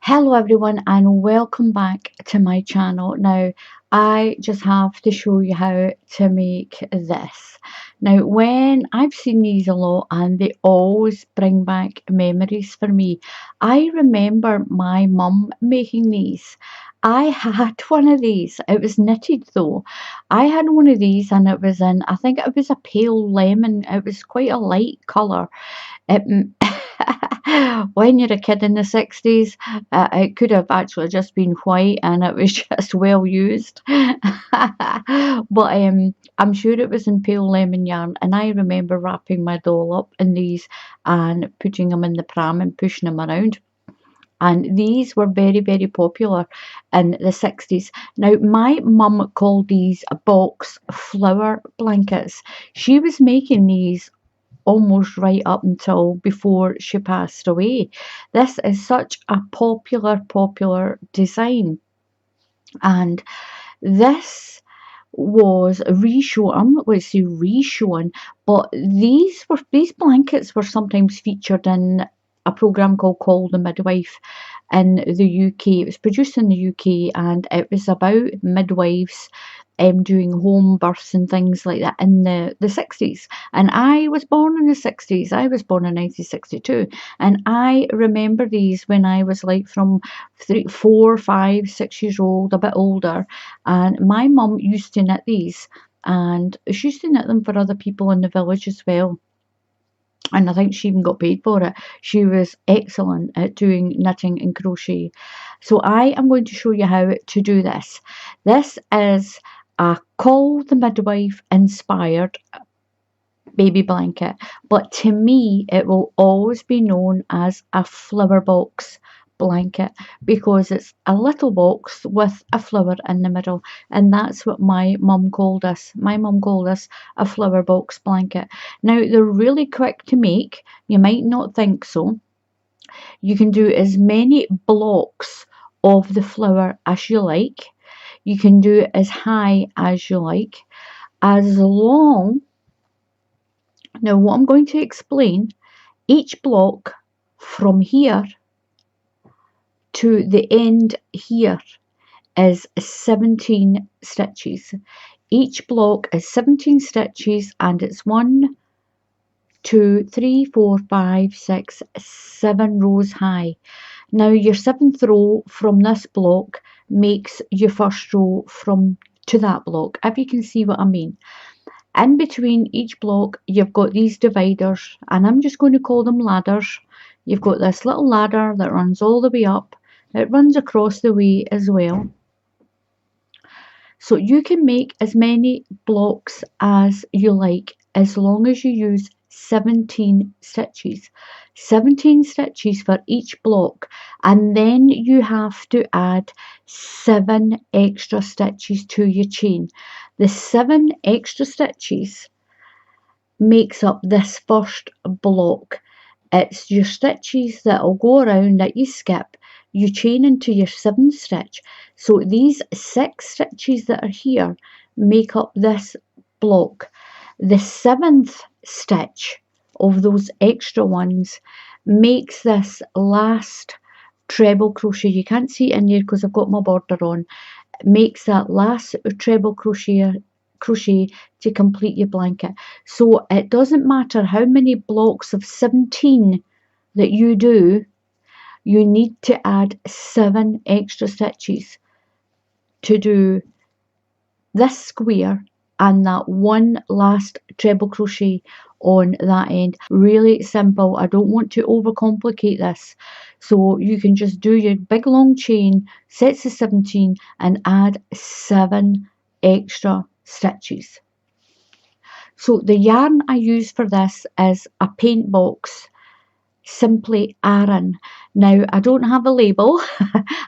Hello everyone and welcome back to my channel. Now I just have to show you how to make this. Now when I've seen these a lot and they always bring back memories for me. I remember my mum making these. I had one of these. It was knitted though. I had one of these and it was I think it was a pale lemon. It was quite a light colour. It, when you're a kid in the 60s, it could have actually just been white and it was just well used. But I'm sure it was in pale lemon yarn, and I remember wrapping my doll up in these and putting them in the pram and pushing them around. And these were very, very popular in the 60s. Now, my mum called these box flower blankets. She was making these almost right up until before she passed away. This is such a popular design, and this was reshown. I'm not going to say reshown, but these blankets were sometimes featured in a program called Call The Midwife in the UK. It was produced in the UK and it was about midwives doing home births and things like that in the 60s. And I was born in the 60s. I was born in 1962. And I remember these when I was like from 3, 4, 5, 6 years old, a bit older. And my mum used to knit these. And she used to knit them for other people in the village as well. And I think she even got paid for it. She was excellent at doing knitting and crochet. So I am going to show you how to do this. This is a Call the Midwife inspired baby blanket, but to me it will always be known as a flower box blanket because it's a little box with a flower in the middle, and that's what my mum called us. My mum called us a flower box blanket. Now they're really quick to make. You might not think so. You can do as many blocks of the flower as you like. You can do it as high as you like, as long. Now what I'm going to explain, each block from here to the end here is 17 stitches. Each block is 17 stitches and it's 1, 2, 3, 4, 5, 6, 7 rows high. Now your 7th row from this block makes your first row from to that block, if you can see what I mean. In between each block you've got these dividers, and I'm just going to call them ladders. You've got this little ladder that runs all the way up. It runs across the way as well. So you can make as many blocks as you like as long as you use 17 stitches. 17 stitches for each block, and then you have to add 7 extra stitches to your chain. The 7 extra stitches makes up this first block. It's your stitches that will go around that you skip. You chain into your 7th stitch. So these 6 stitches that are here make up this block. The 7th stitch of those extra ones makes this last treble crochet. You can't see it in here because I've got my border on. Makes that last treble crochet to complete your blanket. So it doesn't matter how many blocks of 17 that you do, you need to add 7 extra stitches to do this square and that one last treble crochet on that end. Really simple. I don't want to overcomplicate this. So you can just do your big long chain, sets of 17, and add 7 extra stitches. So the yarn I use for this is a paint box, Simply Aran. Now I don't have a label.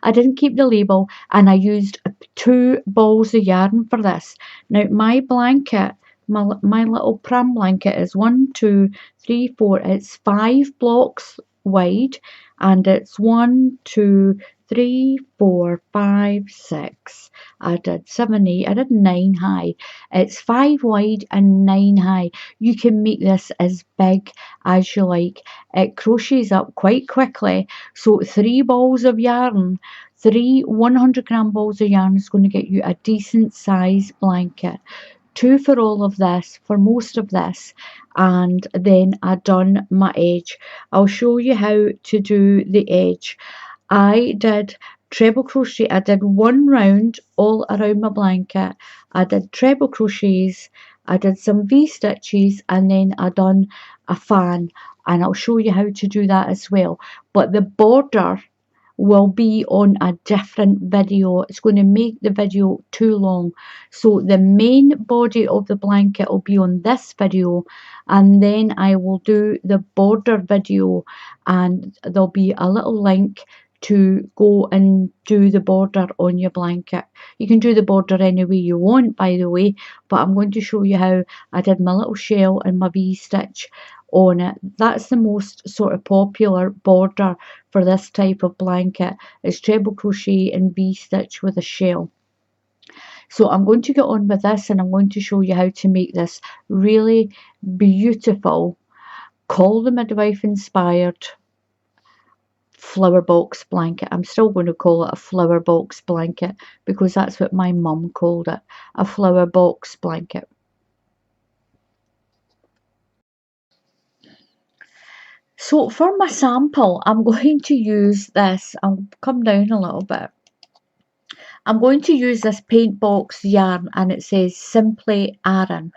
I didn't keep the label, and I used 2 balls of yarn for this. Now my blanket, my little pram blanket is 1, 2, 3, 4. It's 5 blocks wide, and it's 1, 2, 3, 4, 5, 6. I did 7, 8. I did 9 high. It's 5 wide and 9 high. You can make this as big as you like. It crochets up quite quickly. So 3 balls of yarn, 3 100-gram balls of yarn is going to get you a decent size blanket. 2 for all of this, for most of this, and then I done my edge. I'll show you how to do the edge. I did treble crochet. I did 1 round all around my blanket. I did treble crochets. I did some V stitches, and then I done a fan, and I'll show you how to do that as well. But the border will be on a different video. It's going to make the video too long. So the main body of the blanket will be on this video, and then I will do the border video, and there'll be a little link to go and do the border on your blanket. You can do the border any way you want, by the way, but I'm going to show you how I did my little shell and my V-stitch on it. That's the most sort of popular border for this type of blanket, is treble crochet and V-stitch with a shell. So I'm going to get on with this, and I'm going to show you how to make this really beautiful Call the Midwife inspired flower box blanket. I'm still going to call it a flower box blanket because that's what my mum called it, a flower box blanket. So for my sample, I'm going to use this. I'll come down a little bit. I'm going to use this paint box yarn, and it says Simply Aran.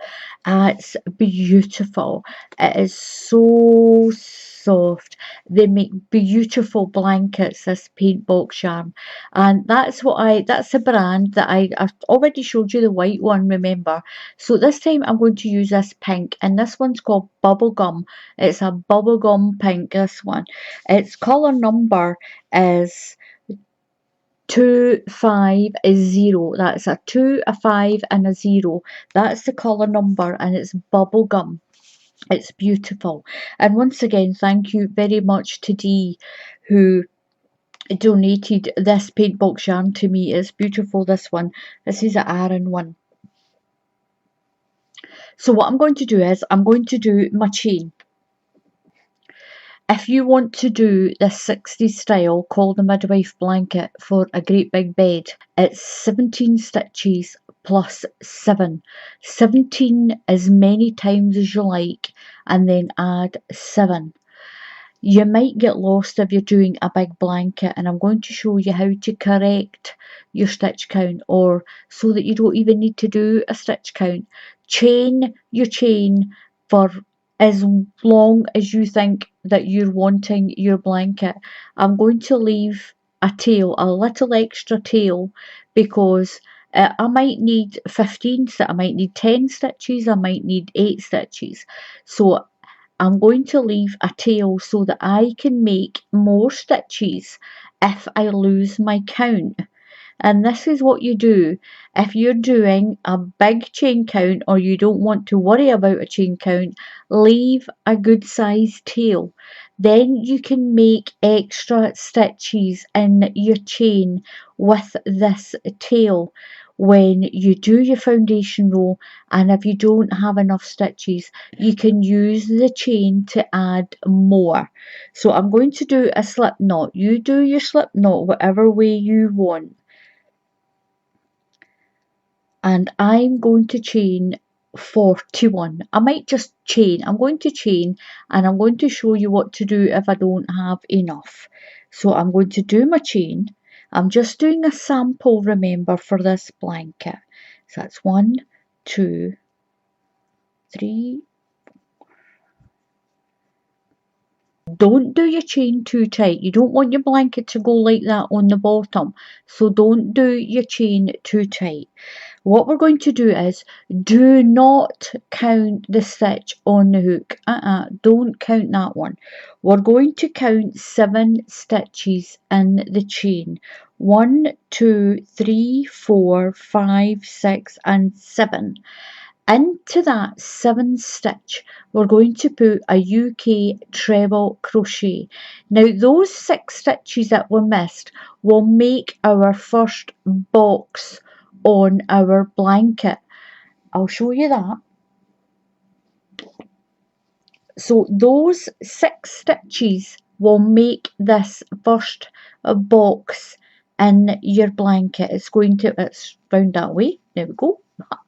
It's beautiful. It is so soft. They make beautiful blankets, this paint box yarn, and that's the brand that I've already showed you the white one, remember. So this time I'm going to use this pink, and this one's called Bubblegum. It's a bubblegum pink, this one. Its colour number is 250. That's a 2, a 5 and a 0. That's the colour number, and it's bubblegum. It's beautiful. And once again, thank you very much to Dee, who donated this paint box yarn to me. It's beautiful, this one. This is an Aran one. So what I'm going to do is I'm going to do my chain. If you want to do this 60s style Call the Midwife blanket for a great big bed, it's 17 stitches plus 7. 17 as many times as you like, and then add 7. You might get lost if you're doing a big blanket, and I'm going to show you how to correct your stitch count, or so that you don't even need to do a stitch count. Chain your chain for as long as you think that you're wanting your blanket. I'm going to leave a tail, a little extra tail, because I might need 15, I might need 10 stitches, I might need 8 stitches. So I'm going to leave a tail so that I can make more stitches if I lose my count. And this is what you do if you're doing a big chain count, or you don't want to worry about a chain count. Leave a good sized tail. Then you can make extra stitches in your chain with this tail when you do your foundation row, and if you don't have enough stitches, you can use the chain to add more. So I'm going to do a slip knot. You do your slip knot whatever way you want. And I'm going to chain 41. I might just chain. I'm going to chain, and I'm going to show you what to do if I don't have enough. So I'm going to do my chain. I'm just doing a sample, remember, for this blanket. So that's 1, 2, 3. Don't do your chain too tight. You don't want your blanket to go like that on the bottom. So don't do your chain too tight. What we're going to do is, do not count the stitch on the hook. Don't count that one. We're going to count 7 stitches in the chain. 1, 2, 3, 4, 5, 6 and 7. Into that 7th stitch, we're going to put a UK treble crochet. Now those 6 stitches that we missed will make our first box on our blanket. I'll show you that. So those 6 stitches will make this first box in your blanket. It's round that way. There we go.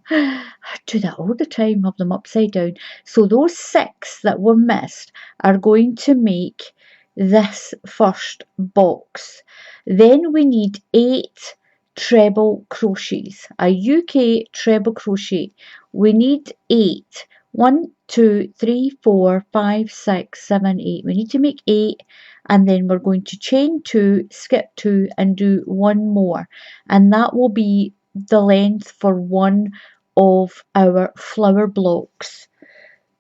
I do that all the time, have them upside down. So those 6 that were missed are going to make this first box. Then we need 8 treble crochets, a UK treble crochet. We need 8. 1, 2, 3, 4, 5, 6, 7, 8. We need to make 8, and then we're going to chain 2, skip 2, and do 1 more, and that will be the length for one of our flower blocks.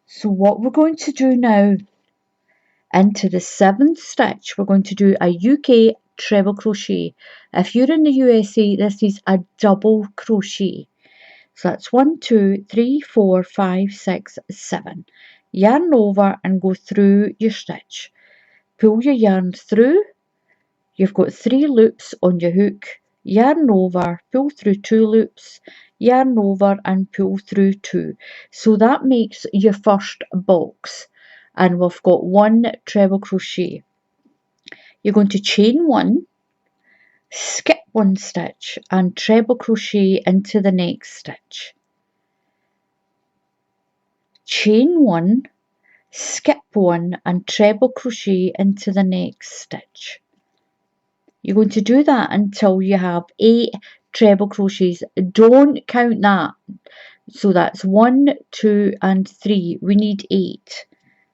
So what we're going to do now, into the 7th stitch, we're going to do a UK treble crochet. If you're in the USA, this is a double crochet. So that's 1, 2, 3, 4, 5, 6, 7. Yarn over and go through your stitch. Pull your yarn through. You've got 3 loops on your hook. Yarn over, pull through 2 loops, yarn over and pull through 2. So that makes your first box. And we've got 1 treble crochet. You're going to chain 1, skip 1 stitch and treble crochet into the next stitch. Chain 1, skip 1 and treble crochet into the next stitch. You're going to do that until you have 8 treble crochets. Don't count that. So that's 1, 2 and 3. We need 8.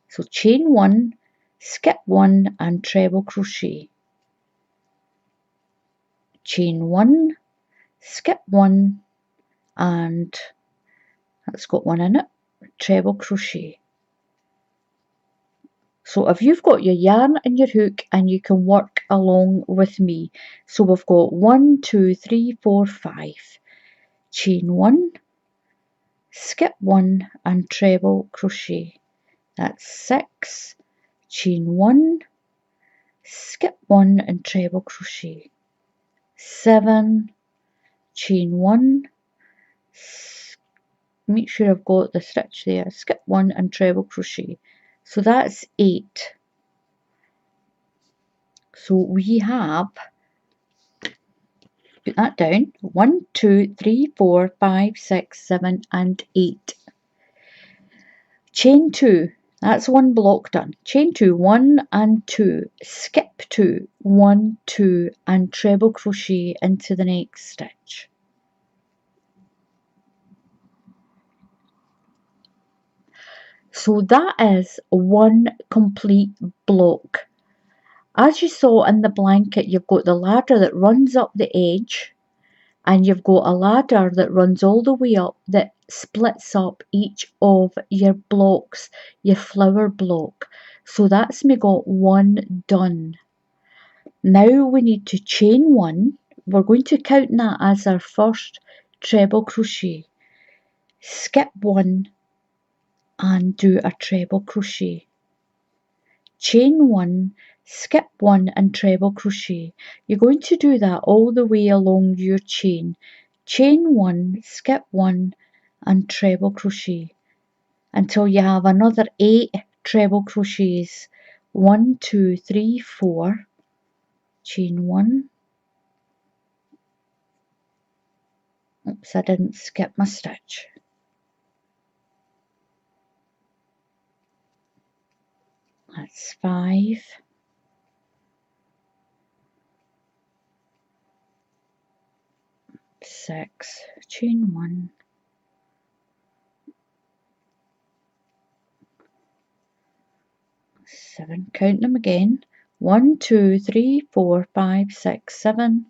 So chain 1, skip 1 and treble crochet. Chain 1, skip 1 and that's got 1 in it. Treble crochet. So if you've got your yarn and your hook, and you can work along with me. So we've got 1, 2, 3, 4, 5. Chain 1, skip 1 and treble crochet. That's 6. Chain 1, skip 1 and treble crochet. 7. Chain 1, make sure I've got the stitch there. Skip 1 and treble crochet. So that's 8. So we have, put that down, 1, 2, 3, 4, 5, 6, 7 and 8. Chain 2, that's 1 block done. Chain 2, 1 and 2, skip 2, 1, 2 and treble crochet into the next stitch. So that is 1 complete block. As you saw in the blanket, you've got the ladder that runs up the edge, and you've got a ladder that runs all the way up that splits up each of your blocks, your flower block. So that's me got 1 done. Now we need to chain 1. We're going to count that as our first treble crochet. Skip 1 and do a treble crochet. Chain 1, skip 1 and treble crochet. You're going to do that all the way along your chain. Chain 1, skip 1 and treble crochet until you have another 8 treble crochets. 1, 2, 3, 4. Chain 1. Oops, I didn't skip my stitch. That's 5. 6. Chain 1. 7. Count them again. 1, 2, 3, 4, 5, 6, 7.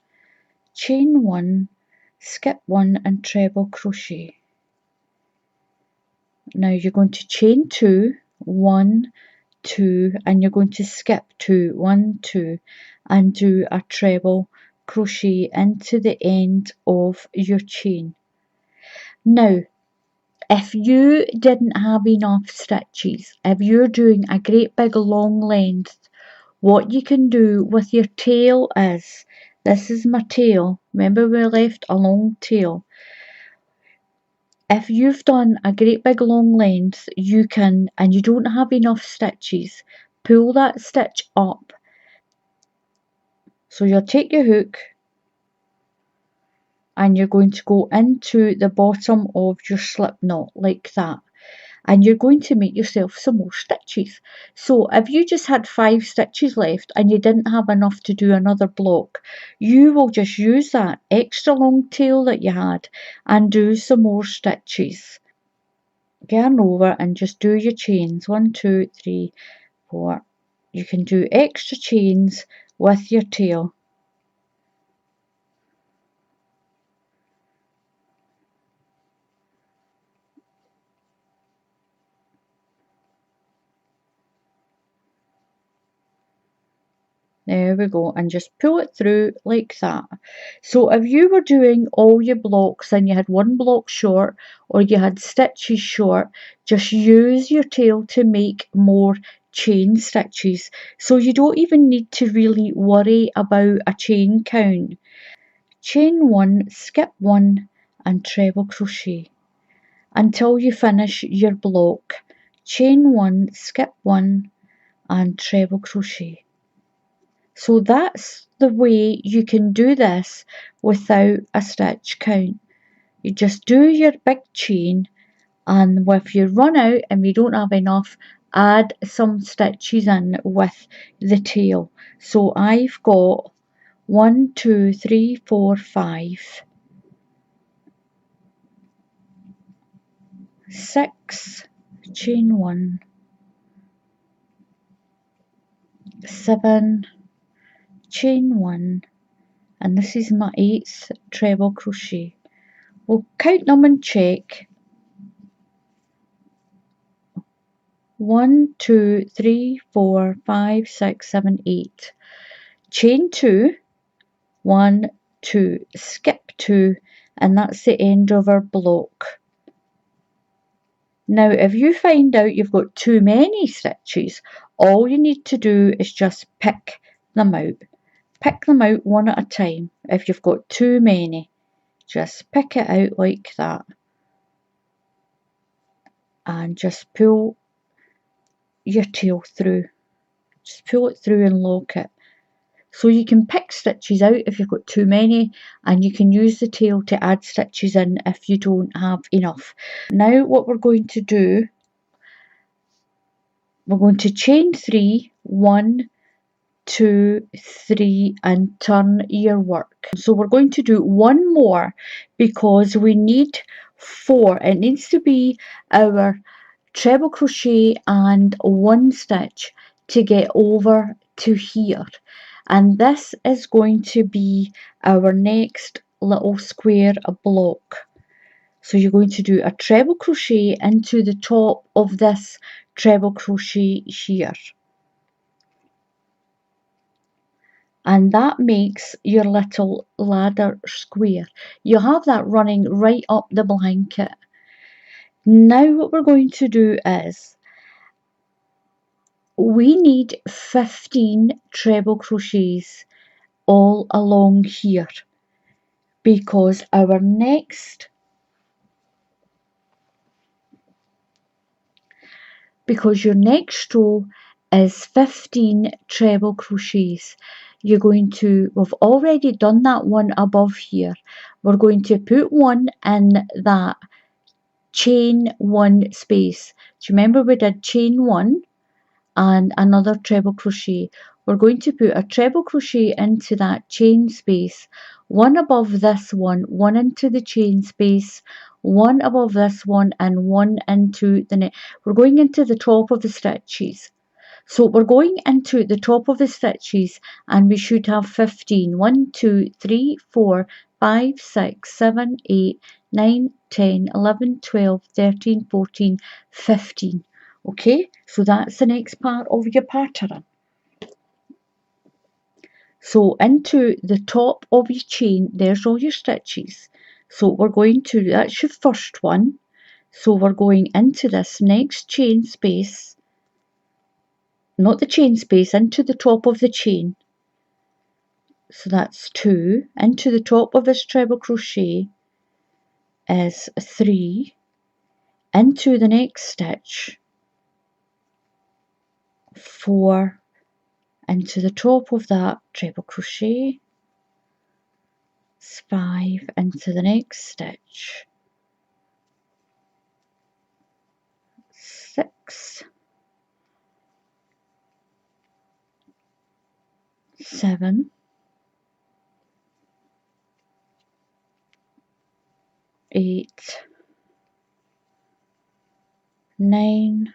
Chain 1, skip 1 and treble crochet. Now you're going to chain 2, 1, 2, and you're going to skip 2, 1, 2, and do a treble crochet into the end of your chain. Now, If you didn't have enough stitches, if you're doing a great big long length, what you can do with your tail is, this is my tail, remember we left a long tail. If you've done a great big long length, you can, and you don't have enough stitches, pull that stitch up. So you'll take your hook and you're going to go into the bottom of your slip knot like that. And you're going to make yourself some more stitches. So if you just had 5 stitches left and you didn't have enough to do another block, you will just use that extra long tail that you had and do some more stitches. Yarn over and just do your chains. 1, 2, 3, 4. You can do extra chains with your tail. There we go, and just pull it through like that. So if you were doing all your blocks and you had one block short or you had stitches short, just use your tail to make more chain stitches. So you don't even need to really worry about a chain count. Chain 1, skip 1 and treble crochet until you finish your block. Chain 1, skip 1 and treble crochet. So that's the way you can do this without a stitch count. You just do your big chain, and if you run out and you don't have enough, add some stitches in with the tail. So I've got 1, 2, 3, 4, 5, 6, chain 1, 7, chain 1, and this is my 8th treble crochet. We'll count them and check. 1, 2, 3, 4, 5, 6, 7, 8. Chain 2, 1, 2, skip 2, and that's the end of our block. Now if you find out you've got too many stitches, all you need to do is just pick them out. Pick them out one at a time. If you've got too many, just pick it out like that and just pull your tail through. Just pull it through and lock it. So you can pick stitches out if you've got too many, and you can use the tail to add stitches in if you don't have enough. Now what we're going to do, we're going to chain 3, 1, 2, 3 and turn your work. So we're going to do one more because we need 4. It needs to be our treble crochet and 1 stitch to get over to here, and this is going to be our next little square block. So you're going to do a treble crochet into the top of this treble crochet here, and that makes your little ladder square. You have that running right up the blanket. Now what we're going to do is we need 15 treble crochets all along here, because our next, your next row is 15 treble crochets. You're going to, we've already done that one above here. We're going to put one in that chain 1 space. Do you remember we did chain 1 and another treble crochet? We're going to put a treble crochet into that chain space, one above this one, one into the chain space, one above this one, and one into the next. We're going into the top of the stitches. So we're going into the top of the stitches, and we should have 15. 1, 2, 3, 4, 5, 6, 7, 8, 9, 10, 11, 12, 13, 14, 15. Okay, so that's the next part of your pattern. So into the top of your chain, there's all your stitches. So we're going to, that's your first one. So we're going into this next chain space, not the chain space, into the top of the chain. So that's 2, into the top of this treble crochet is 3, into the next stitch, 4, into the top of that treble crochet, 5, into the next stitch, 6, 7, 8, 9,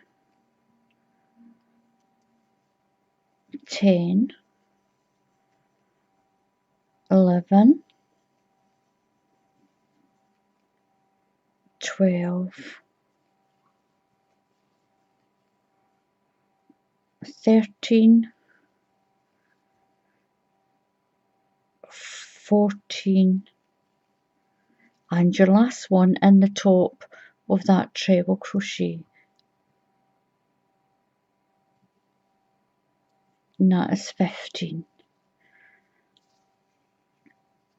10, 11, 12, 13, 14, and your last one in the top of that treble crochet, and that is 15.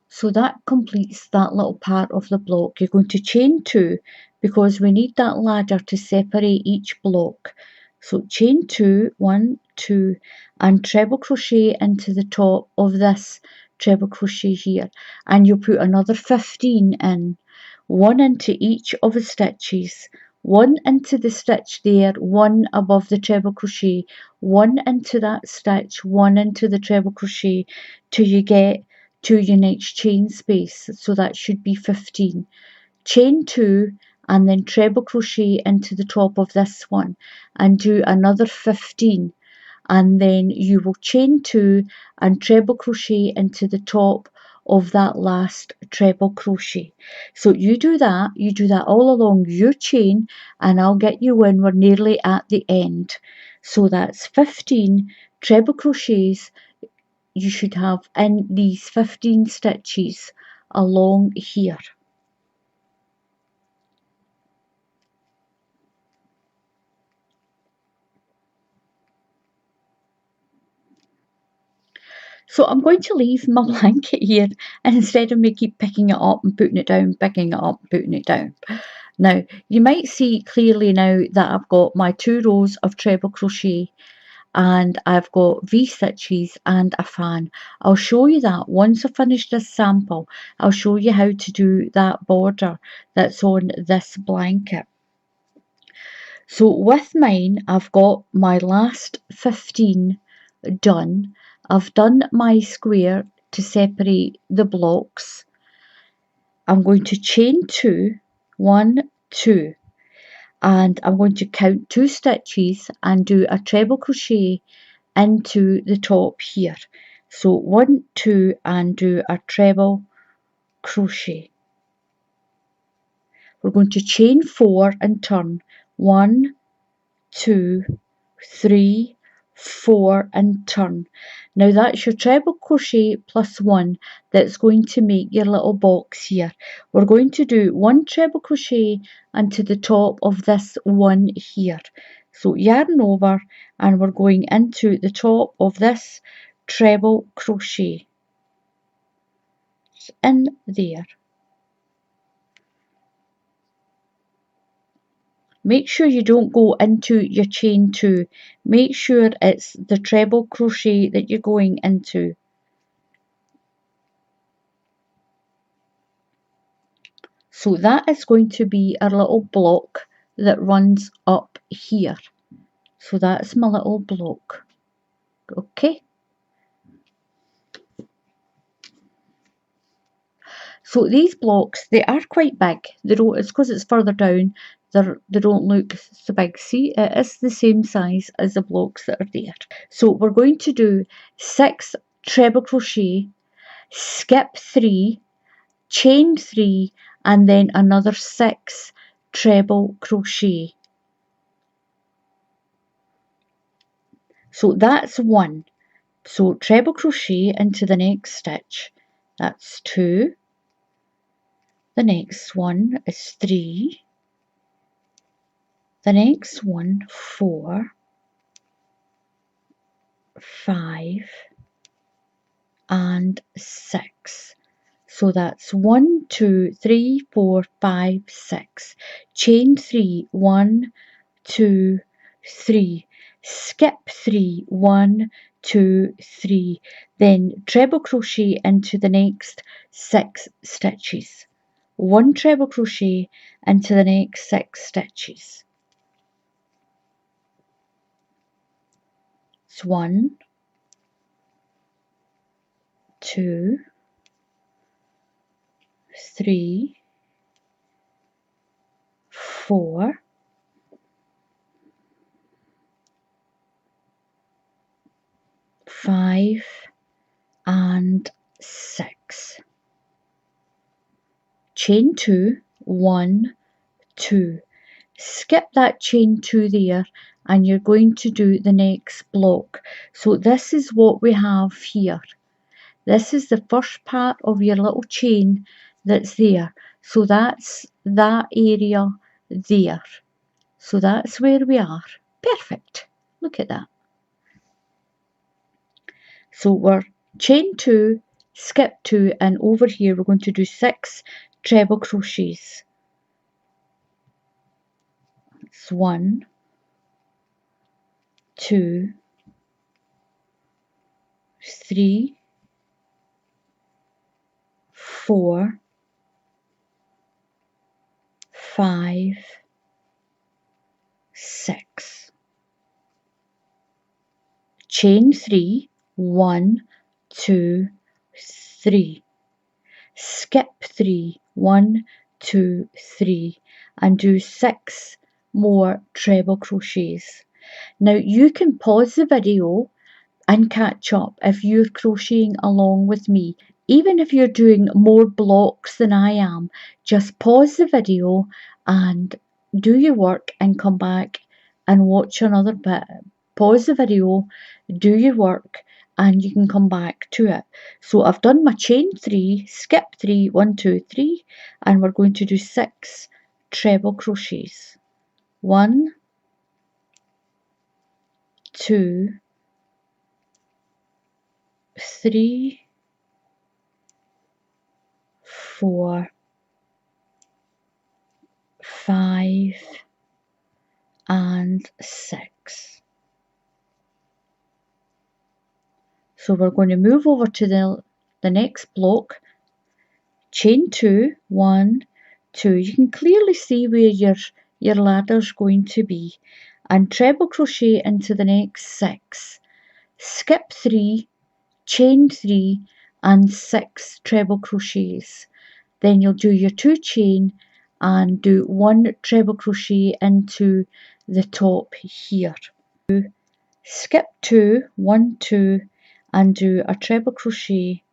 So that completes that little part of the block. You're going to chain 2 because we need that ladder to separate each block. So chain 2, 1, 2, and treble crochet into the top of this treble crochet here, and you'll put another 15 in, 1 into each of the stitches, 1 into the stitch there, 1 above the treble crochet, 1 into that stitch, 1 into the treble crochet, till you get to your next chain space. So that should be 15. Chain 2 and then treble crochet into the top of this one and do another 15, and then you will chain 2 and treble crochet into the top of that last treble crochet. So you do that all along your chain, and I'll get you when we're nearly at the end. So that's 15 treble crochets you should have in these 15 stitches along here. So I'm going to leave my blanket here, and instead of me keep picking it up and putting it down, picking it up, putting it down. Now you might see clearly now that I've got my 2 rows of treble crochet, and I've got V-stitches and a fan. I'll show you that once I finish this sample. I'll show you how to do that border that's on this blanket. So with mine, I've got my last 15 done. I've done my square to separate the blocks. I'm going to chain 2, 1, 2, and I'm going to count 2 stitches and do a treble crochet into the top here. So 1, 2, and do a treble crochet. We're going to chain 4 and turn 1, 2, 3, 4, and turn. Now that's your treble crochet plus 1 that's going to make your little box here. We're going to do 1 treble crochet into the top of this one here. So yarn over, and we're going into the top of this treble crochet. It's in there. Make sure you don't go into your chain 2. Make sure it's the treble crochet that you're going into. So that is going to be a little block that runs up here. So that's my little block. Okay. So these blocks, they are quite big. They don't, it's because it's further down, they don't look so big. See, it is the same size as the blocks that are there. So we're going to do 6 treble crochet, skip 3, chain 3, and then another 6 treble crochet. So that's 1. So treble crochet into the next stitch. That's 2. The next one is 3. the next one 4, 5 and 6. So that's 1, 2, 3, 4, 5, 6. Chain 3, 1, 2, 3. Skip 3, 1, 2, 3. Then treble crochet into the next 6 stitches. 1 treble crochet into the next 6 stitches. It's 1, 2, 3, 4, 5 and 6. Chain 2, 1, 2. Skip that chain 2 there and you're going to do the next block. So this is what we have here. This is the first part of your little chain that's there. So that's that area there. So that's where we are. Perfect. Look at that. So we're chain 2, skip 2, and over here we're going to do 6 treble crochets. It's 1, 2, 3, 4, 5, 6. Chain 3, 1, 2, 3. Skip 3, 1, 2, 3, and do 6 more treble crochets. Now you can pause the video and catch up if you're crocheting along with me. Even if you're doing more blocks than I am, just pause the video and do your work and come back and watch another bit. Pause the video, do your work, and you can come back to it. So I've done my chain 3, skip 3, 1, 2, 3, and we're going to do 6 treble crochets. 1, 2, 3, 4, 5 and 6. So we're going to move over to the next block. Chain 2, 1, 2. You can clearly see where your ladder's going to be. And treble crochet into the next 6. Skip 3, chain 3 and 6 treble crochets. Then you'll do your 2 chain and do 1 treble crochet into the top here. Skip 2, 1, 2 and do a treble crochet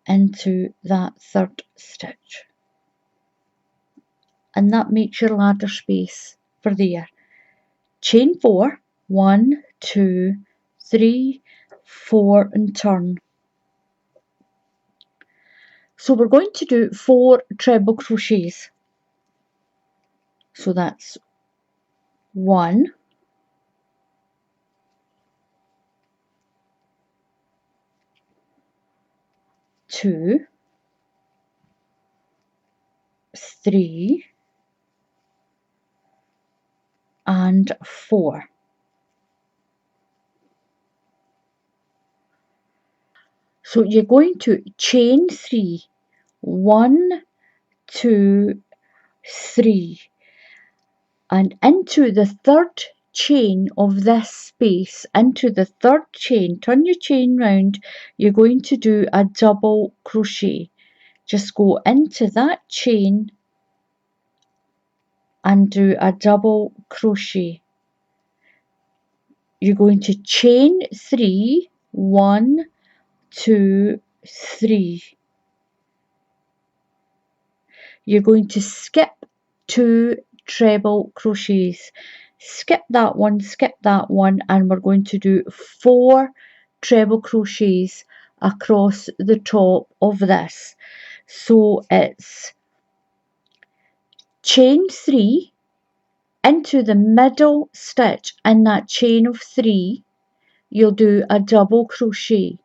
into that 3rd stitch. And that makes your ladder space for there. Chain 4, 1, 2, 3, 4 and turn. So we're going to do 4 treble crochets. So that's 1, 2, 3 and 4. So you're going to chain 3, 1, 2, 3, and into the 3rd chain of this space, into the 3rd chain, turn your chain round, you're going to do a double crochet. Just go into that chain and do a double crochet. You're going to chain 3, 1, 2, 3. You're going to skip 2 treble crochets. Skip that one, and we're going to do 4 treble crochets across the top of this. So it's chain 3 into the middle stitch in that chain of 3, you'll do a double crochet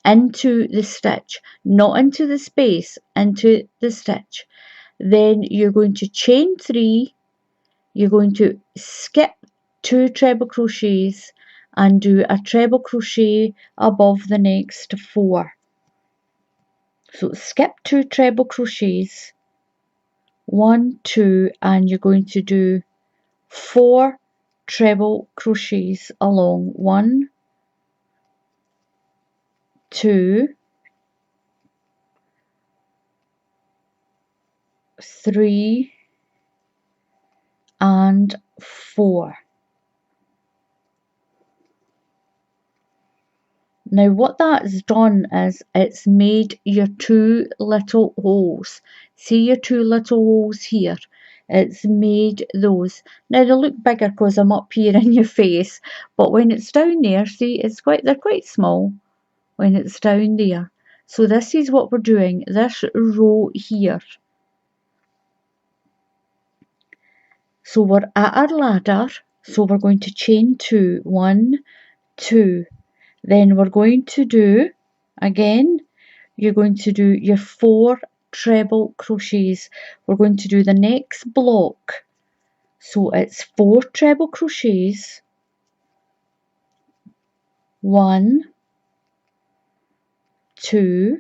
into the stitch, not into the space, into the stitch. Then you're going to chain 3, you're going to skip 2 treble crochets and do a treble crochet above the next 4. So skip 2 treble crochets, 1, 2, and you're going to do 4 treble crochets along, 1, 2, 3, and 4. Now what that's done is it's made your 2 little holes. See your 2 little holes here? It's made those. Now they look bigger because I'm up here in your face, but when it's down there, see, they're quite small when it's down there. So this is what we're doing, this row here. So we're at our ladder, so we're going to chain 2, 1, 2. Then we're going to do, again, you're going to do your 4 treble crochets. We're going to do the next block. So it's 4 treble crochets, 1, 2,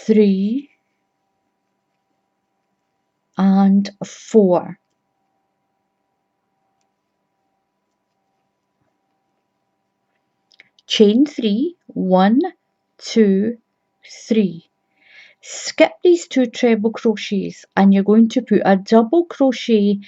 3, and 4. Chain 3, 1, 2, 3. Skip these 2 treble crochets and you're going to put a double crochet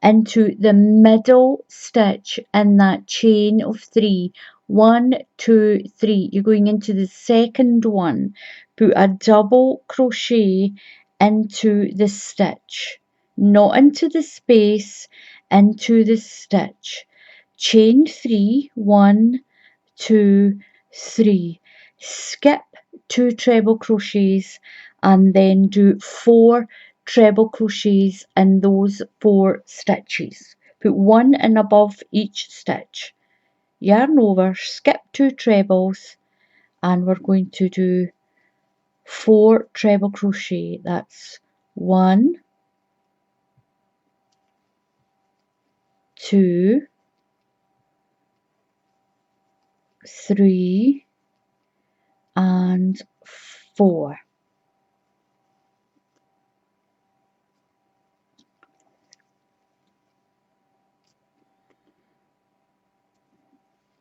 into the middle stitch in that chain of 3. 1, 2, 3. You're going into the second one. Put a double crochet into the stitch, not into the space, into the stitch. Chain 3, 1, 2, 3. Skip 2 treble crochets and then do 4 treble crochets in those 4 stitches. Put 1 in above each stitch. Yarn over, skip 2 trebles, and we're going to do 4 treble crochet. That's 1, 2, 3, and 4.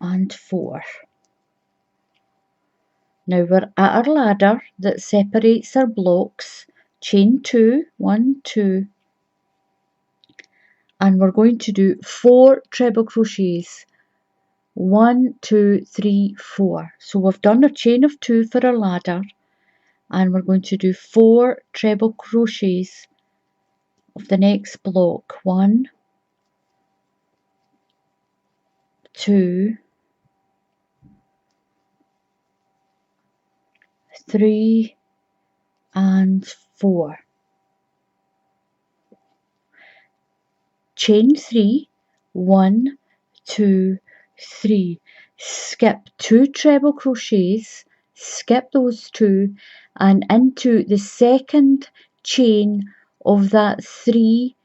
And 4. Now we're at our ladder that separates our blocks. Chain 2, 1, 2, and we're going to do 4 treble crochets. 1, 2, 3, 4. So we've done a chain of 2 for our ladder, and we're going to do 4 treble crochets of the next block. 1, 2, 3, and 4. Chain 3, 1, 2, 3. Skip 2 treble crochets, skip those 2, and into the second chain of that 3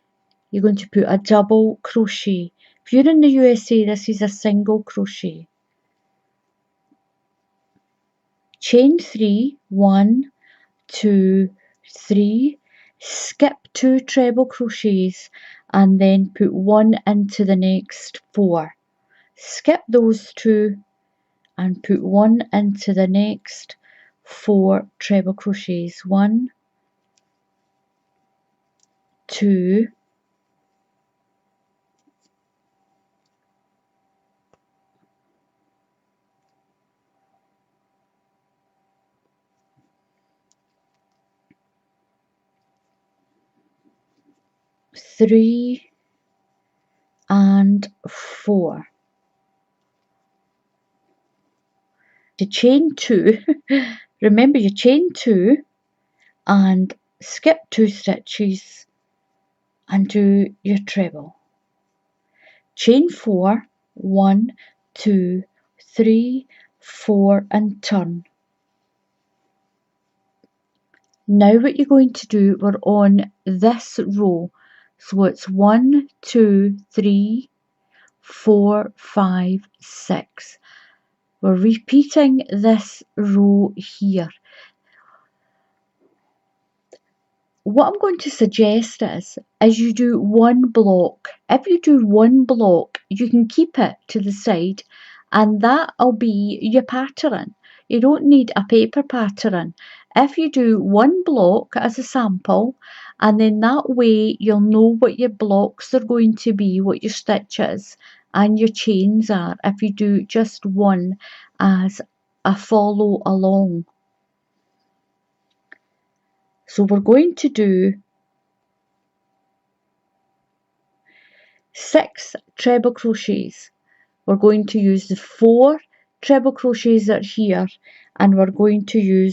you're going to put a double crochet. If you're in the USA, this is a single crochet. Chain 3, 1, 2, 3, skip 2 treble crochets and then put 1 into the next 4. Skip those 2 and put 1 into the next 4 treble crochets. 1, 2, 3, and 4. To chain 2, remember you chain 2 and skip 2 stitches and do your treble. Chain 4, 1, 2, 3, 4 and turn. Now what you're going to do, we're on this row, so it's 1, 2, 3, 4, 5, 6. We're repeating this row here. What I'm going to suggest is you do one block. If you do one block, you can keep it to the side and that'll be your pattern. You don't need a paper pattern. If you do one block as a sample, and then that way you'll know what your blocks are going to be, what your stitches and your chains are, if you do just one as a follow along. So we're going to do 6 treble crochets. We're going to use the 4 treble crochets that are here, and we're going to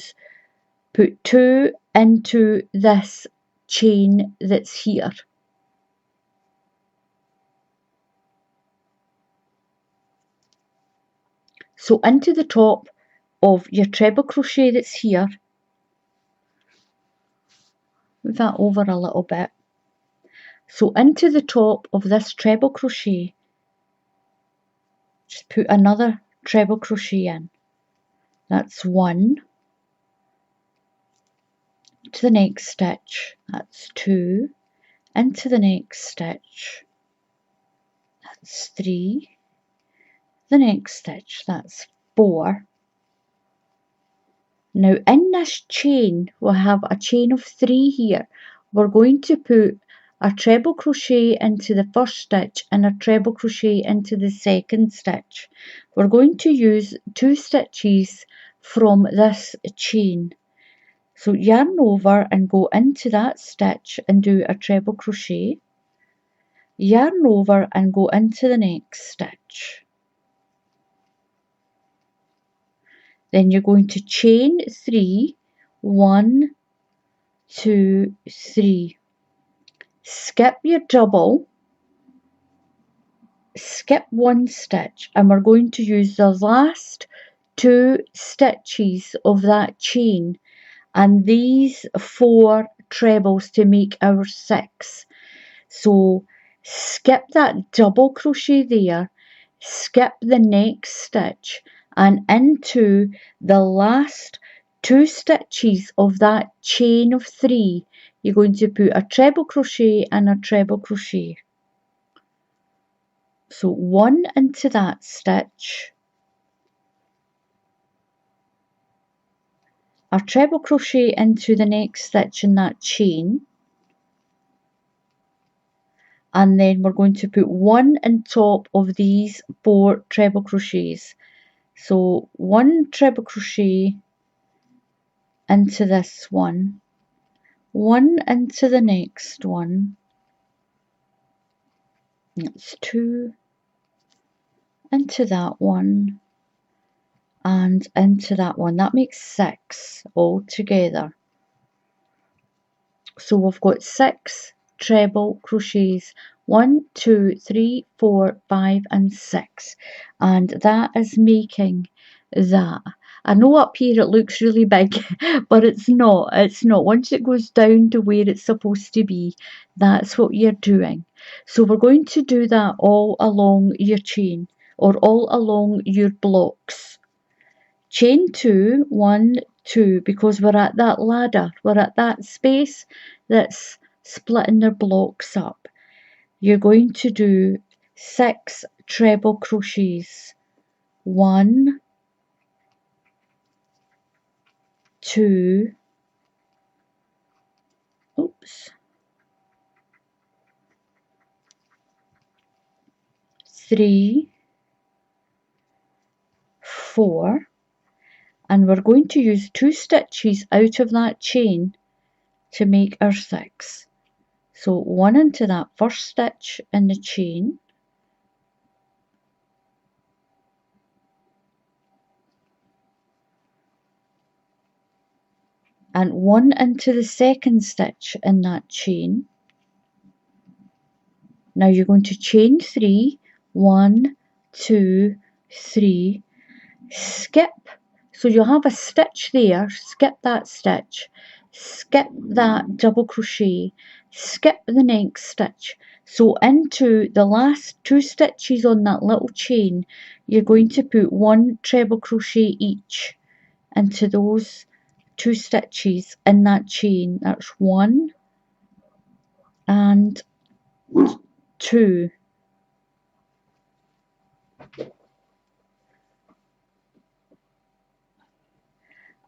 put 2 into this chain that's here. So into the top of your treble crochet that's here, move that over a little bit. So into the top of this treble crochet, just put another treble crochet in. That's 1. To the next stitch, that's 2. Into the next stitch, that's 3. The next stitch, that's 4. Now in this chain, we'll have a chain of 3 here. We're going to put a treble crochet into the first stitch and a treble crochet into the second stitch. We're going to use 2 stitches from this chain. So yarn over and go into that stitch and do a treble crochet. Yarn over and go into the next stitch. Then you're going to chain 3, 1, 2, 3. Skip your double, skip 1 stitch, and we're going to use the last 2 stitches of that chain and these 4 trebles to make our 6. So skip that double crochet there, skip the next stitch and into the last 2 stitches of that chain of 3 you're going to put a treble crochet and a treble crochet. So 1 into that stitch, a treble crochet into the next stitch in that chain, and then we're going to put 1 on top of these 4 treble crochets. So 1 treble crochet into this one, 1 into the next one, that's 2 into that one and into that one. That makes 6 all together. So we've got 6 treble crochets, 1, 2, 3, 4, 5 and 6, and that is making that. I know up here it looks really big, but it's not. Once it goes down to where it's supposed to be, that's what you're doing. So we're going to do that all along your chain, or all along your blocks. Chain 2, 1, 2, because we're at that ladder, we're at that space that's splitting their blocks up. You're going to do 6 treble crochets. 1, 2, 3, 4, and we're going to use 2 stitches out of that chain to make our 6. So 1 into that first stitch in the chain, and 1 into the second stitch in that chain, Now you're going to chain 3, 1, 2, 3, skip, so you'll have a stitch there, skip that stitch, skip that double crochet, skip the next stitch. So into the last 2 stitches on that little chain, you're going to put 1 treble crochet each into those 2 stitches in that chain. That's 1 and 2.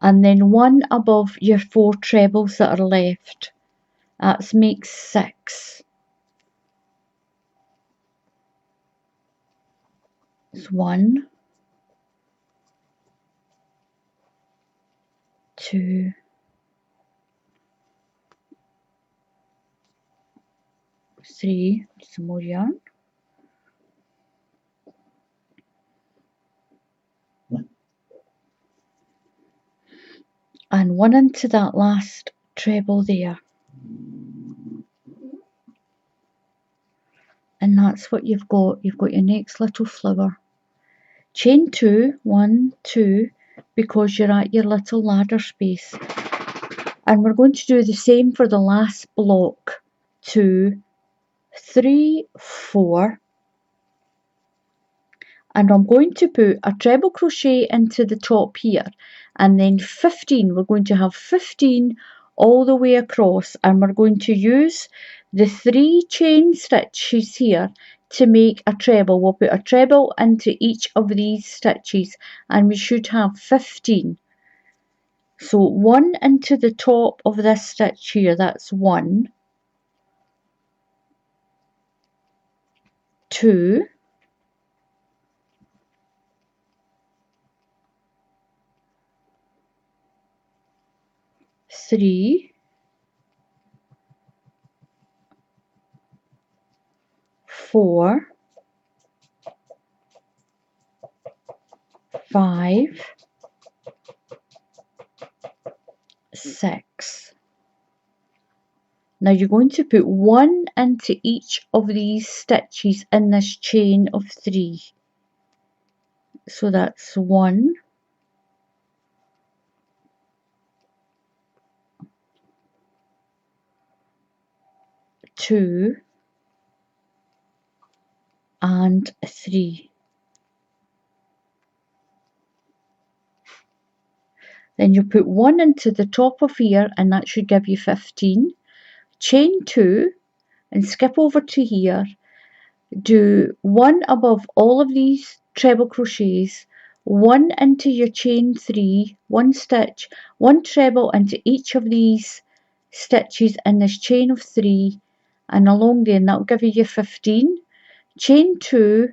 And then 1 above your 4 trebles that are left. That makes 6. It's 1, 2, 3, some more yarn, and 1 into that last treble there, and that's what you've got your next little flower. Chain 2, 1, 2, because you're at your little ladder space, and we're going to do the same for the last block. 2, 3, 4, and I'm going to put a treble crochet into the top here, and then 15. We're going to have 15 all the way across, and we're going to use the 3 chain stitches here to make a treble. We'll put a treble into each of these stitches, and we should have 15. So 1 into the top of this stitch here, that's 1, 2, 3, 4, 5, 6. Now you're going to put 1 into each of these stitches in this chain of 3. So that's 1, 2, and 3. Then you put 1 into the top of here, and that should give you 15. Chain 2 and skip over to here. Do 1 above all of these treble crochets, 1 into your chain 3, 1 stitch, 1 treble into each of these stitches in this chain of 3, and along there, and that'll give you your 15. Chain 2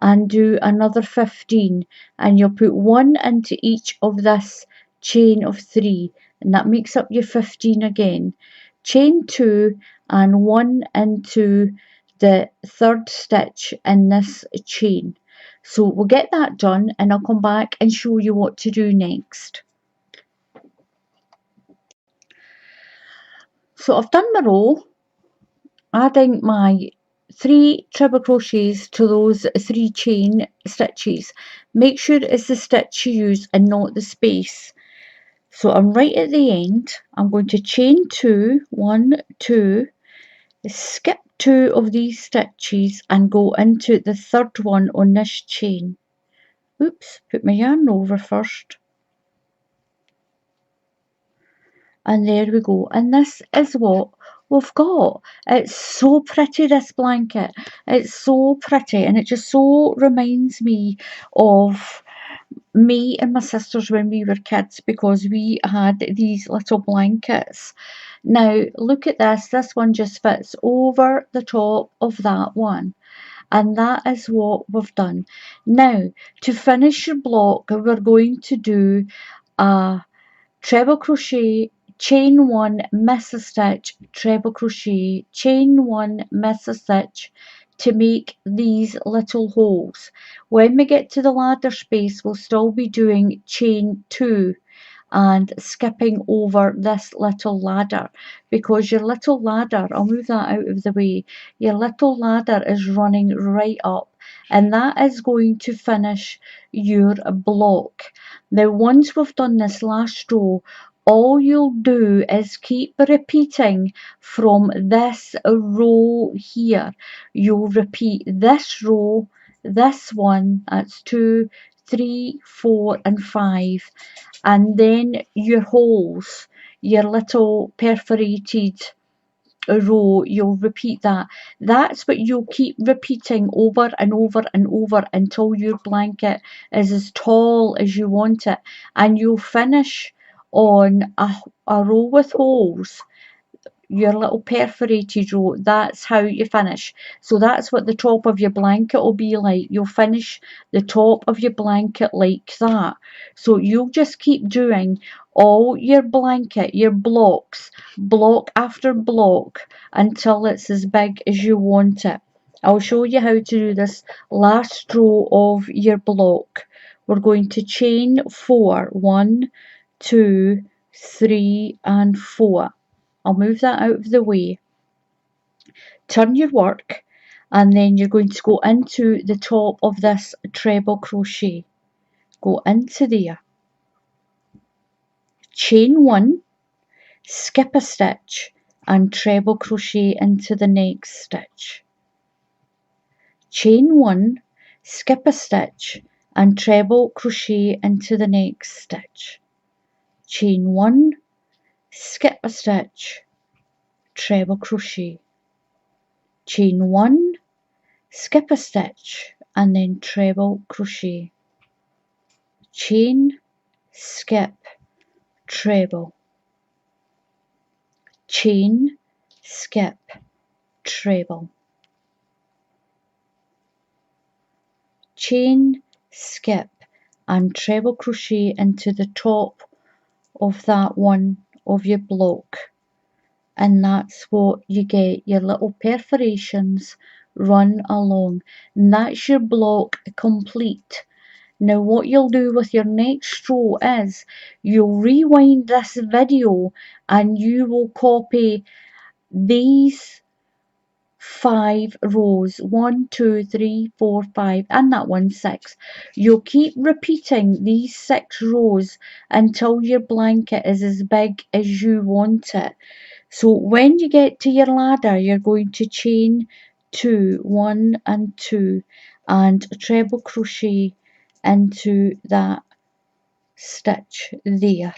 and do another 15, and you'll put 1 into each of this chain of 3, and that makes up your 15 again. Chain 2 and 1 into the 3rd stitch in this chain. So we'll get that done, and I'll come back and show you what to do next. So I've done my row, adding my 3 treble crochets to those 3 chain stitches. Make sure it's the stitch you use and not the space. So I'm right at the end. I'm going to chain 2, 1, 2, skip 2 of these stitches and go into the 3rd one on this chain. Oops, put my yarn over first. And there we go, and this is what we've got. It's so pretty, this blanket. It's so pretty, and it just so reminds me of me and my sisters when we were kids, because we had these little blankets. Now look at this one just fits over the top of that one, and that is what we've done. Now to finish your block, we're going to do a treble crochet, chain 1, miss a stitch, treble crochet, chain 1, miss a stitch to make these little holes. When we get to the ladder space, we'll still be doing chain 2 and skipping over this little ladder, because your little ladder, I'll move that out of the way, your little ladder is running right up, and that is going to finish your block. Now once we've done this last row, all you'll do is keep repeating from this row here. You'll repeat this row, this one, that's 2, 3, 4 and 5, and then your holes, your little perforated row, you'll repeat that. That's what you'll keep repeating over and over and over until your blanket is as tall as you want it, and you'll finish on a row with holes, your little perforated row. That's how you finish. So that's what the top of your blanket will be like. You'll finish the top of your blanket like that. So you'll just keep doing all your blanket, your blocks, block after block, until it's as big as you want it. I'll show you how to do this last row of your block. We're going to chain 4, 1, 2, 3 and 4. I'll move that out of the way. Turn your work, and then you're going to go into the top of this treble crochet. Go into there. Chain 1, skip a stitch and treble crochet into the next stitch. Chain 1, skip a stitch and treble crochet into the next stitch. Chain 1, skip a stitch, treble crochet. Chain 1, skip a stitch and then treble crochet. Chain, skip, treble. Chain, skip, treble. Chain, skip and treble crochet into the top of that one of your block, and that's what you get, your little perforations run along, and that's your block complete. Now what you'll do with your next row is you'll rewind this video and you will copy these 5 rows, 1, 2, 3, 4, 5 and that one 6. You'll keep repeating these 6 rows until your blanket is as big as you want it. So when you get to your ladder, you're going to chain 2, 1 and 2 and treble crochet into that stitch there.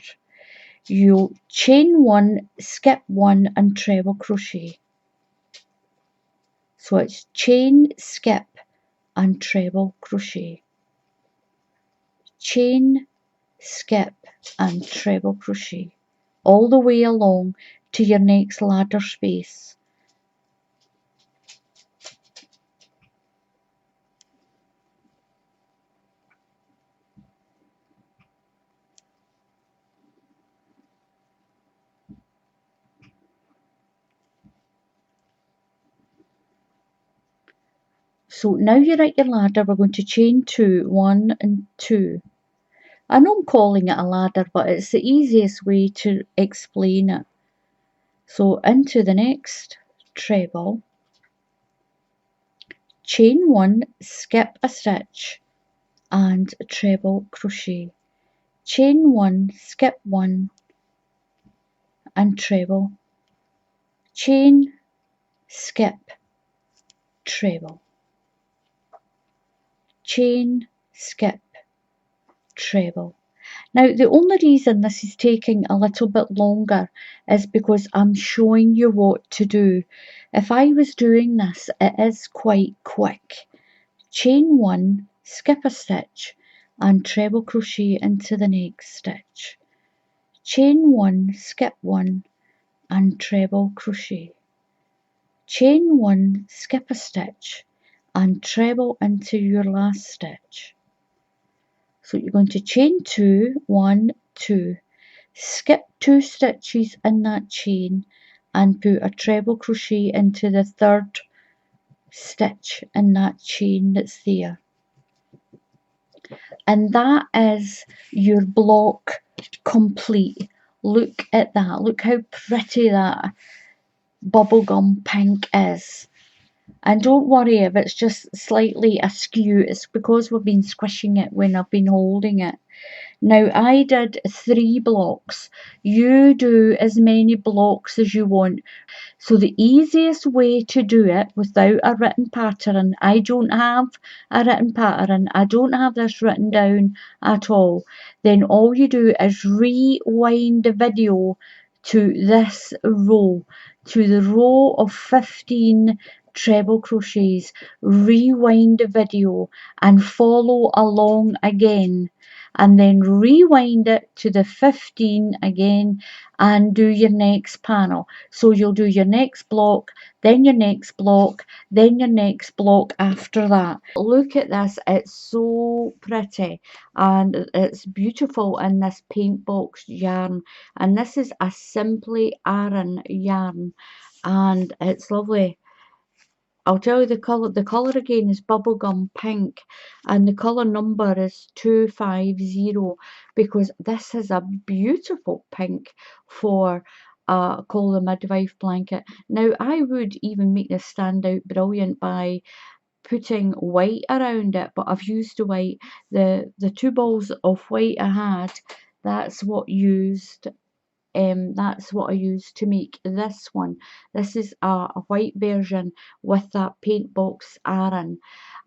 You chain 1, skip 1 and treble crochet. So it's chain, skip and treble crochet. Chain, skip and treble crochet all the way along to your next ladder space. So now you're at your ladder, we're going to chain 2, 1 and 2. I know I'm calling it a ladder, but it's the easiest way to explain it. So into the next treble, chain 1, skip a stitch and treble crochet. Chain 1, skip 1 and treble. Chain, skip, treble. Chain, skip, treble. Now the only reason this is taking a little bit longer is because I'm showing you what to do. If I was doing this, it is quite quick. Chain 1, skip a stitch and treble crochet into the next stitch. Chain 1, skip 1 and treble crochet. Chain 1, skip a stitch and treble into your last stitch. So you're going to chain 2, 1, 2, skip 2 stitches in that chain and put a treble crochet into the 3rd stitch in that chain that's there. And that is your block complete. Look at that. Look how pretty that bubblegum pink is. And don't worry if it's just slightly askew. It's because we've been squishing it when I've been holding it. Now, I did 3 blocks. You do as many blocks as you want. So the easiest way to do it without a written pattern, I don't have a written pattern, I don't have this written down at all, then all you do is rewind the video to this row, to the row of 15 treble crochets. Rewind the video and follow along again, and then rewind it to the 15 again and do your next panel. So you'll do your next block, then your next block, then your next block after that. Look at this, it's so pretty and it's beautiful in this paint box yarn, and this is a Simply Aran yarn and it's lovely. I'll tell you the colour again is bubblegum pink, and the colour number is 250, because this is a beautiful pink for Call The Midwife Blanket. Now I would even make this stand out brilliant by putting white around it, but I've used the white. The 2 balls of white I had, that's what I used to make this one. This is a white version with that paint box Aran.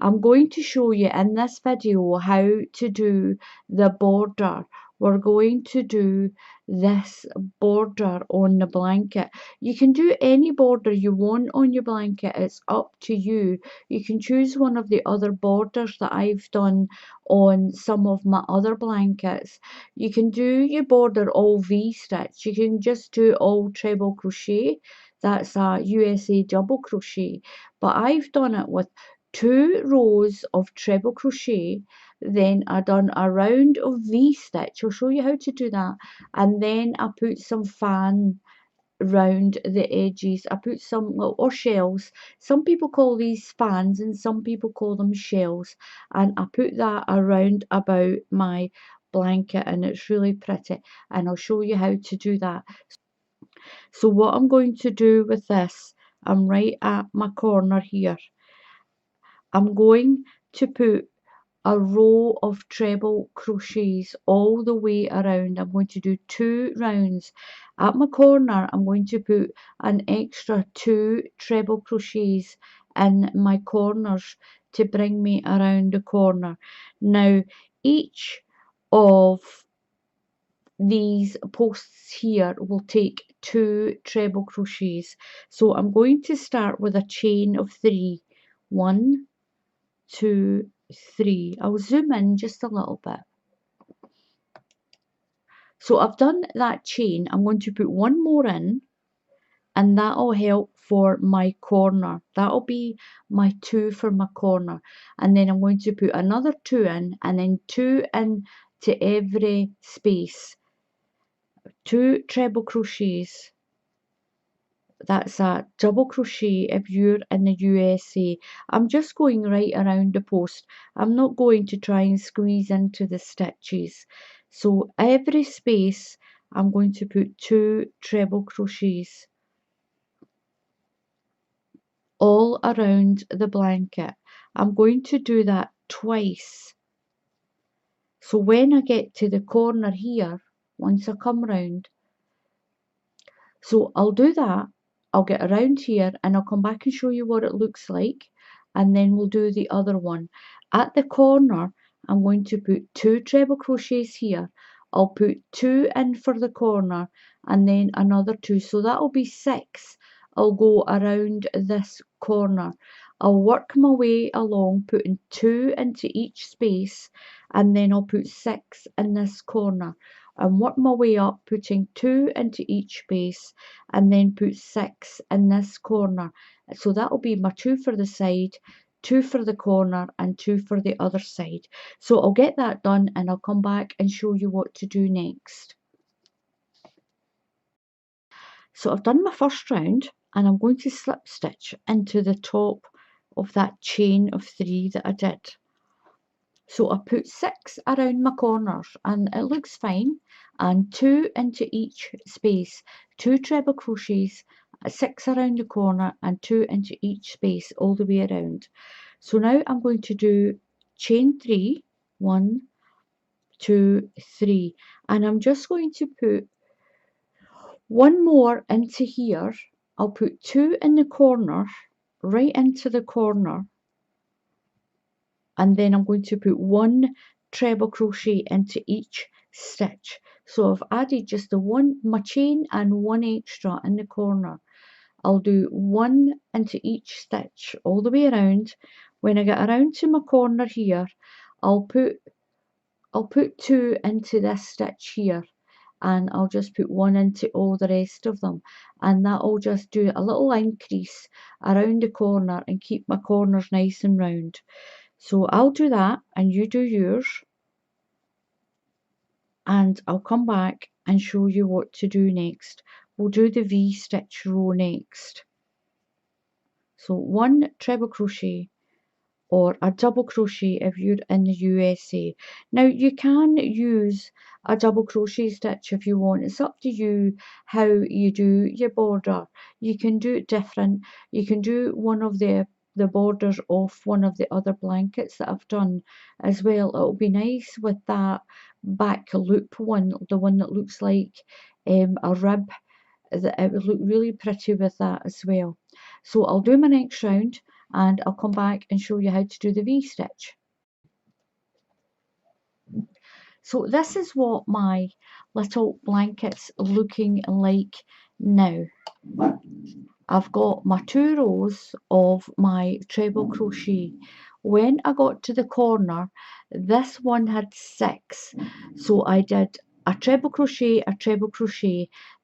I'm going to show you in this video how to do the border. We're going to do this border on the blanket. You can do any border you want on your blanket, it's up to you. You can choose one of the other borders that I've done on some of my other blankets. You can do your border all V-stitch. You can just do all treble crochet. That's a USA double crochet. But I've done it with 2 rows of treble crochet. Then I done a round of V-stitch. I'll show you how to do that. And then I put some fan round the edges. I put some little, or shells. Some people call these fans and some people call them shells. And I put that around about my blanket, and it's really pretty, and I'll show you how to do that. So what I'm going to do with this, I'm right at my corner here. I'm going to put a row of treble crochets all the way around. I'm going to do 2 rounds. At my corner, I'm going to put an extra 2 treble crochets in my corners to bring me around the corner. Now, each of these posts here will take 2 treble crochets. So I'm going to start with a chain of 3. 1, 2, 3. I'll zoom in just a little bit. So I've done that chain. I'm going to put 1 more in, and that'll help for my corner. That'll be my 2 for my corner. And then I'm going to put another 2 in, and then 2 in to every space. 2 treble crochets. That's a double crochet if you're in the USA. I'm just going right around the post. I'm not going to try and squeeze into the stitches. So every space I'm going to put 2 treble crochets all around the blanket. I'm going to do that twice. So when I get to the corner here, once I come round, so I'll do that. I'll get around here and I'll come back and show you what it looks like, and then we'll do the other one. At the corner, I'm going to put 2 treble crochets here. I'll put 2 in for the corner and then another 2. So that'll be 6. I'll go around this corner. I'll work my way along, putting 2 into each space, and then I'll put 6 in this corner, and work my way up, putting 2 into each space, and then put 6 in this corner. So that'll be my 2 for the side, 2 for the corner, and 2 for the other side. So I'll get that done and I'll come back and show you what to do next. So I've done my first round, and I'm going to slip stitch into the top of that chain of 3 that I did. So I put 6 around my corners and it looks fine, and 2 into each space, 2 treble crochets, 6 around the corner and 2 into each space all the way around. So now I'm going to do chain 3, 1, 2, 3, and I'm just going to put one more into here. I'll put 2 in the corner, right into the corner, and then I'm going to put 1 treble crochet into each stitch. So I've added just my chain and 1 extra in the corner. I'll do 1 into each stitch all the way around. When I get around to my corner here, I'll put 2 into this stitch here, and I'll just put 1 into all the rest of them, and that'll just do a little increase around the corner and keep my corners nice and round. So I'll do that and you do yours, and I'll come back and show you what to do next. We'll do the V-stitch row next. So 1 treble crochet, or a double crochet if you're in the USA. Now you can use a double crochet stitch if you want. It's up to you how you do your border. You can do it different. You can do one of the borders off one of the other blankets that I've done as well. It'll be nice with that back loop one, the one that looks like a rib. It would look really pretty with that as well. So I'll do my next round and I'll come back and show you how to do the V-stitch. So this is what my little blanket's looking like now. I've got my 2 rows of my treble crochet. When I got to the corner, this one had 6, so I did a treble crochet,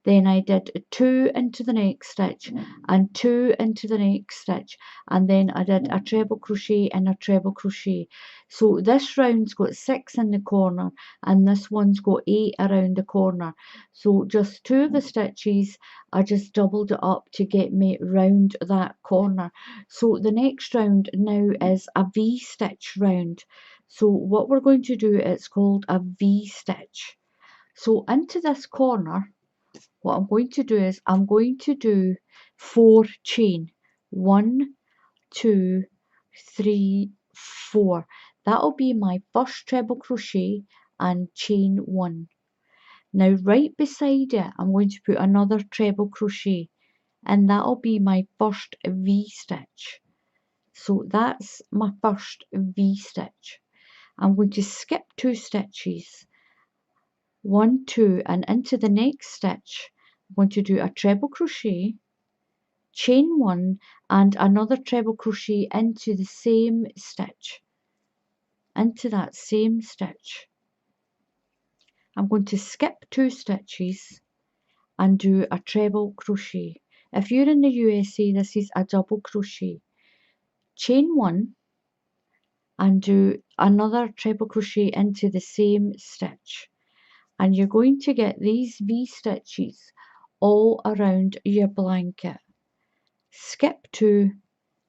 then I did 2 into the next stitch and 2 into the next stitch, and then I did a treble crochet and a treble crochet. So this round's got 6 in the corner and this one's got 8 around the corner. So just 2 of the stitches, I just doubled it up to get me round that corner. So the next round now is a V-stitch round. So what we're going to do, it's called a V-stitch. So into this corner, what I'm going to do is I'm going to do 4 chain. 1, 2, 3, 4. That'll be my first treble crochet and chain 1. Now right beside it, I'm going to put another treble crochet, and that'll be my first V-stitch. So that's my first V-stitch. I'm going to skip 2 stitches, 1, 2, and into the next stitch, I'm going to do a treble crochet, chain 1, and another treble crochet into the same stitch, into that same stitch. I'm going to skip 2 stitches and do a treble crochet. If you're in the USA, this is a double crochet. Chain 1 and do another treble crochet into the same stitch, and you're going to get these V stitches all around your blanket. Skip 2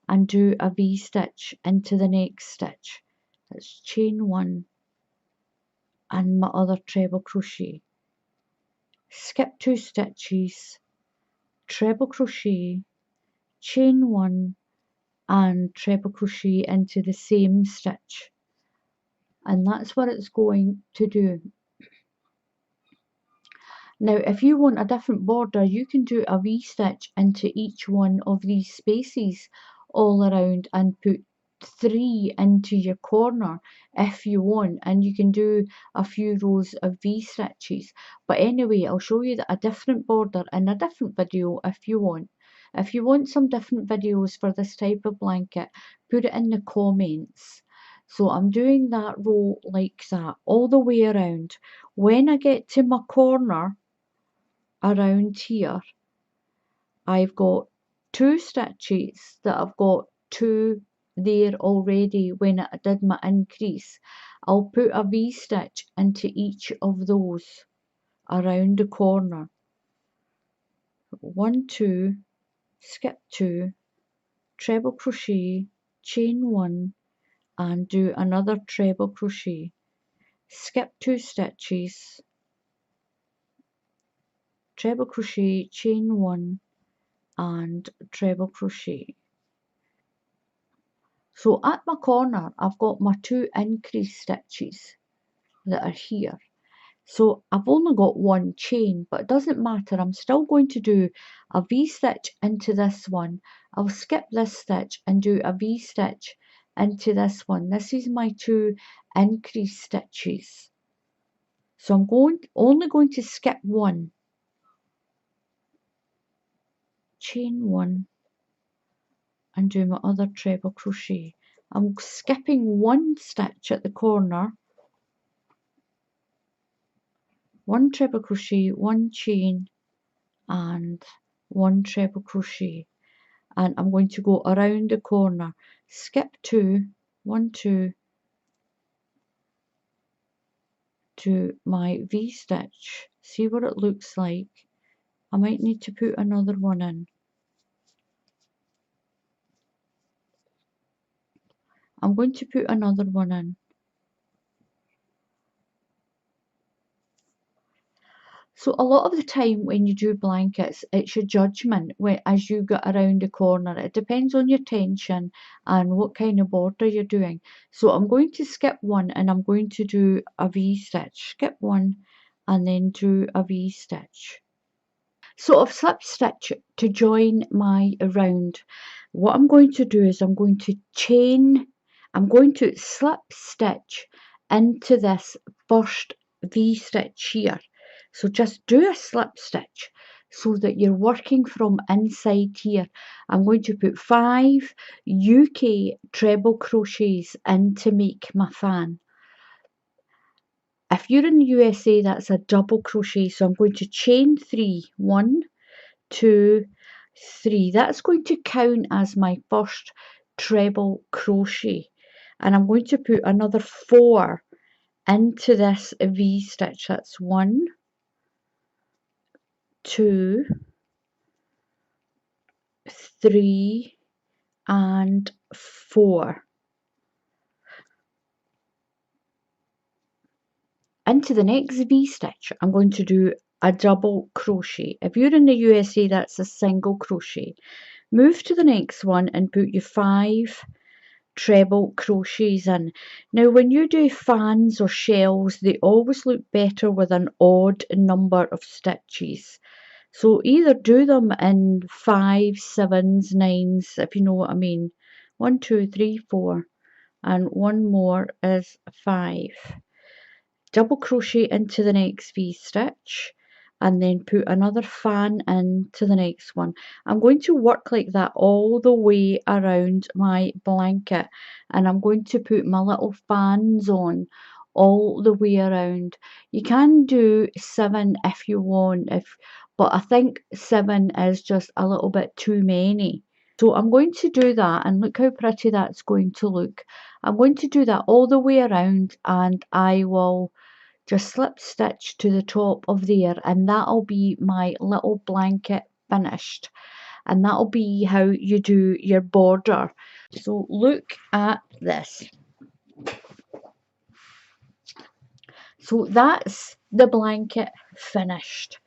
and do a V stitch into the next stitch. That's chain 1 and my other treble crochet. Skip 2 stitches, treble crochet, chain 1 and treble crochet into the same stitch, and that's what it's going to do. Now if you want a different border, you can do a V-stitch into each one of these spaces all around and put 3 into your corner if you want, and you can do a few rows of V-stitches. But anyway, I'll show you a different border in a different video if you want. If you want some different videos for this type of blanket, put it in the comments. So I'm doing that row like that all the way around. When I get to my corner around here, I've got 2 stitches that I've got 2 there already when I did my increase. I'll put a V-stitch into each of those around the corner. 1, 2, skip 2, treble crochet, chain 1 and do another treble crochet, skip 2 stitches, treble crochet, chain 1 and treble crochet. So at my corner I've got my 2 increase stitches that are here. So I've only got 1 chain, but it doesn't matter, I'm still going to do a V-stitch into this one. I'll skip this stitch and do a V-stitch into this one. This is my 2 increase stitches. So I'm only going to skip 1, chain 1 and do my other treble crochet. I'm skipping 1 stitch at the corner, 1 treble crochet, 1 chain and 1 treble crochet, and I'm going to go around the corner, skip 2, 1, 2 to my V-stitch. See what it looks like. I might need to put another one in. I'm going to put another one in. So a lot of the time when you do blankets, it's your judgment as you get around the corner. It depends on your tension and what kind of border you're doing. So I'm going to skip 1 and I'm going to do a V-stitch. Skip 1 and then do a V-stitch. So I've slip stitch to join my round. What I'm going to do is I'm going to slip stitch into this first V-stitch here. So just do a slip stitch so that you're working from inside here. I'm going to put 5 UK treble crochets in to make my fan. If you're in the USA, that's a double crochet. So I'm going to chain 3, 1, 2, 3. That's going to count as my first treble crochet. And I'm going to put another 4 into this V-stitch. That's 1, 2, 3 and 4. Into the next V-stitch I'm going to do a double crochet. If you're in the USA, that's a single crochet. Move to the next one and put your 5 treble crochets in. Now when you do fans or shells, they always look better with an odd number of stitches. So either do them in 5s, 7s, 9s, if you know what I mean. 1, 2, 3, 4 and one more is 5. Double crochet into the next V-stitch and then put another fan into the next one. I'm going to work like that all the way around my blanket, and I'm going to put my little fans on all the way around. You can do 7 if you want, but I think 7 is just a little bit too many. So I'm going to do that, and look how pretty that's going to look. I'm going to do that all the way around, and I will just slip stitch to the top of there, and that'll be my little blanket finished. And that'll be how you do your border. So look at this. So that's the blanket finished.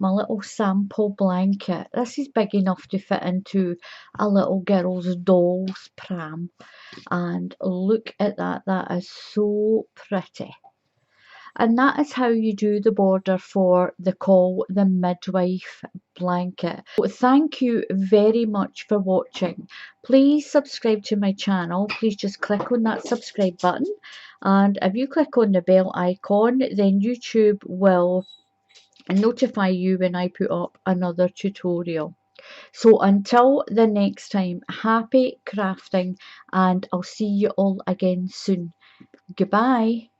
My little sample blanket. This is big enough to fit into a little girl's doll's pram. And look at that. That is so pretty. And that is how you do the border for the Call the Midwife blanket. So thank you very much for watching. Please subscribe to my channel. Please just click on that subscribe button. And if you click on the bell icon, then YouTube will notify you when I put up another tutorial. So until the next time, happy crafting, and I'll see you all again soon. Goodbye.